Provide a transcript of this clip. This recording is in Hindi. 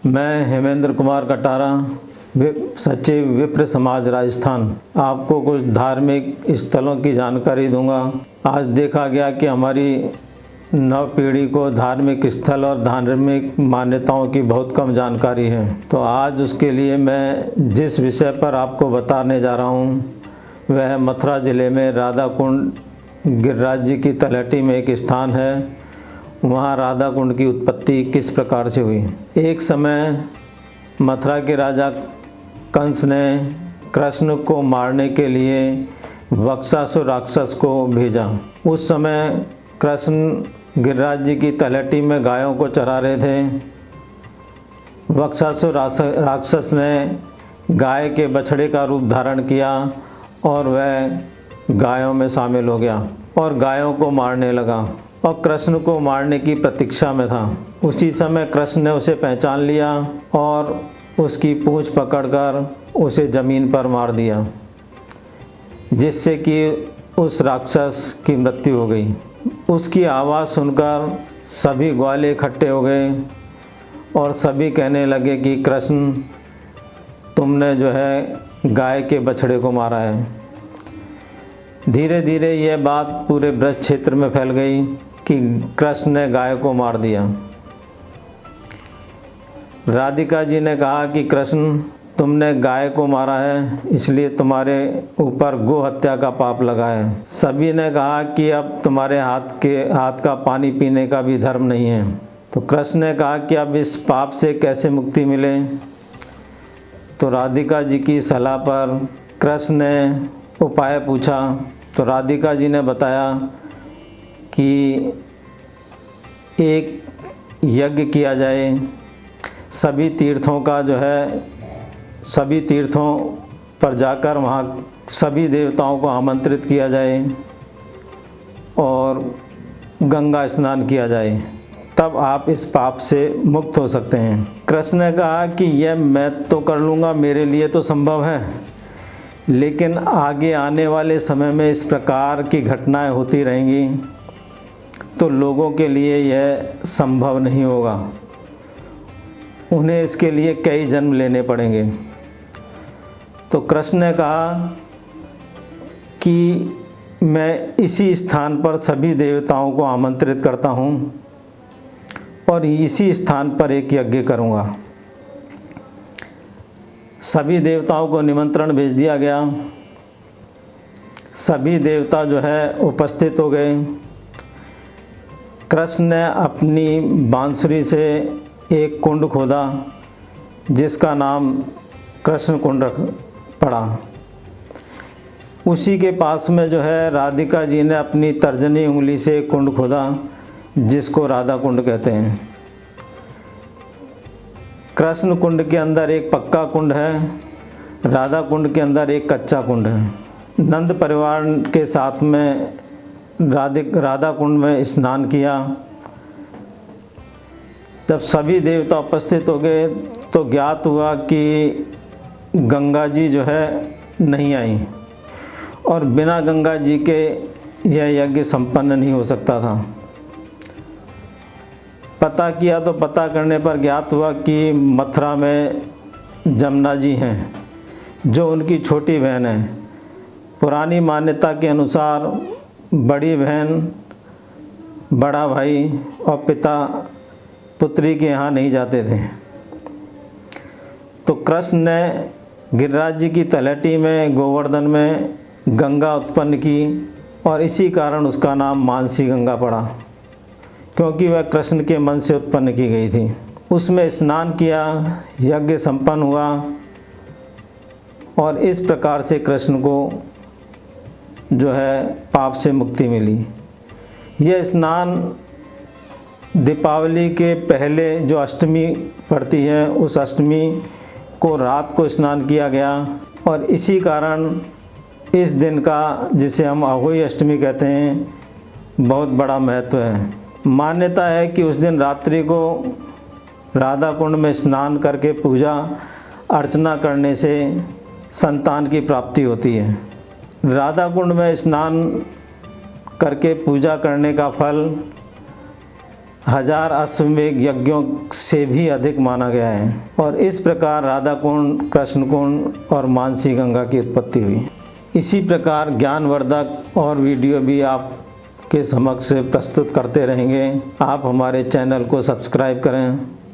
मैं हेमेंद्र कुमार कटारा, सचिव विप्र समाज राजस्थान, आपको कुछ धार्मिक स्थलों की जानकारी दूंगा। आज देखा गया कि हमारी नव पीढ़ी को धार्मिक स्थल और धार्मिक मान्यताओं की बहुत कम जानकारी है। तो आज उसके लिए मैं जिस विषय पर आपको बताने जा रहा हूँ वह मथुरा ज़िले में राधा कुंड गिरिराज जी की तलहटी में एक स्थान है। वहाँ राधा कुंड की उत्पत्ति किस प्रकार से हुई। एक समय मथुरा के राजा कंस ने कृष्ण को मारने के लिए वक्षासुर राक्षस को भेजा। उस समय कृष्ण गिरिराज जी की तलहटी में गायों को चरा रहे थे। वक्षासुर राक्षस ने गाय के बछड़े का रूप धारण किया और वह गायों में शामिल हो गया और गायों को मारने लगा और कृष्ण को मारने की प्रतीक्षा में था। उसी समय कृष्ण ने उसे पहचान लिया और उसकी पूंछ पकड़कर उसे ज़मीन पर मार दिया, जिससे कि उस राक्षस की मृत्यु हो गई। उसकी आवाज़ सुनकर सभी ग्वाले इकट्ठे हो गए और सभी कहने लगे कि कृष्ण, तुमने जो है गाय के बछड़े को मारा है। धीरे धीरे यह बात पूरे ब्रज क्षेत्र में फैल गई कि कृष्ण ने गाय को मार दिया। राधिका जी ने कहा कि कृष्ण, तुमने गाय को मारा है, इसलिए तुम्हारे ऊपर गो हत्या का पाप लगा है। सभी ने कहा कि अब तुम्हारे हाथ का पानी पीने का भी धर्म नहीं है। तो कृष्ण ने कहा कि अब इस पाप से कैसे मुक्ति मिले। तो राधिका जी की सलाह पर कृष्ण ने उपाय पूछा। तो राधिका जी ने बताया कि एक यज्ञ किया जाए, सभी तीर्थों का जो है सभी तीर्थों पर जाकर वहाँ सभी देवताओं को आमंत्रित किया जाए और गंगा स्नान किया जाए, तब आप इस पाप से मुक्त हो सकते हैं। कृष्ण ने कहा कि यह मैं तो कर लूँगा, मेरे लिए तो संभव है, लेकिन आगे आने वाले समय में इस प्रकार की घटनाएं होती रहेंगी तो लोगों के लिए यह संभव नहीं होगा। उन्हें इसके लिए कई जन्म लेने पड़ेंगे। तो कृष्ण ने कहा कि मैं इसी स्थान पर सभी देवताओं को आमंत्रित करता हूँ और इसी स्थान पर एक यज्ञ करूँगा। सभी देवताओं को निमंत्रण भेज दिया गया। सभी देवता जो है उपस्थित हो गए। कृष्ण ने अपनी बांसुरी से एक कुंड खोदा, जिसका नाम कृष्ण कुंड पड़ा। उसी के पास में जो है राधिका जी ने अपनी तर्जनी उंगली से एक कुंड खोदा, जिसको राधा कुंड कहते हैं। कृष्ण कुंड के अंदर एक पक्का कुंड है, राधा कुंड के अंदर एक कच्चा कुंड है। नंद परिवार के साथ में राधा कुंड में स्नान किया। जब सभी देवता उपस्थित हो गए तो ज्ञात हुआ कि गंगा जी जो है नहीं आई और बिना गंगा जी के यह यज्ञ संपन्न नहीं हो सकता था। पता किया तो पता करने पर ज्ञात हुआ कि मथुरा में जमुना जी हैं, जो उनकी छोटी बहन है। पुरानी मान्यता के अनुसार बड़ी बहन, बड़ा भाई और पिता पुत्री के यहाँ नहीं जाते थे। तो कृष्ण ने गिरिराज जी की तलहटी में गोवर्धन में गंगा उत्पन्न की और इसी कारण उसका नाम मानसी गंगा पड़ा, क्योंकि वह कृष्ण के मन से उत्पन्न की गई थी। उसमें स्नान किया, यज्ञ संपन्न हुआ और इस प्रकार से कृष्ण को जो है पाप से मुक्ति मिली। यह स्नान दीपावली के पहले जो अष्टमी पड़ती है, उस अष्टमी को रात को स्नान किया गया और इसी कारण इस दिन का, जिसे हम अहोई अष्टमी कहते हैं, बहुत बड़ा महत्व है। मान्यता है कि उस दिन रात्रि को राधा कुंड में स्नान करके पूजा अर्चना करने से संतान की प्राप्ति होती है। राधा कुंड में स्नान करके पूजा करने का फल 1000 अश्वमेध यज्ञों से भी अधिक माना गया है। और इस प्रकार राधा कुंड, कृष्ण कुंड और मानसी गंगा की उत्पत्ति हुई। इसी प्रकार ज्ञानवर्धक और वीडियो भी आपके समक्ष प्रस्तुत करते रहेंगे। आप हमारे चैनल को सब्सक्राइब करें।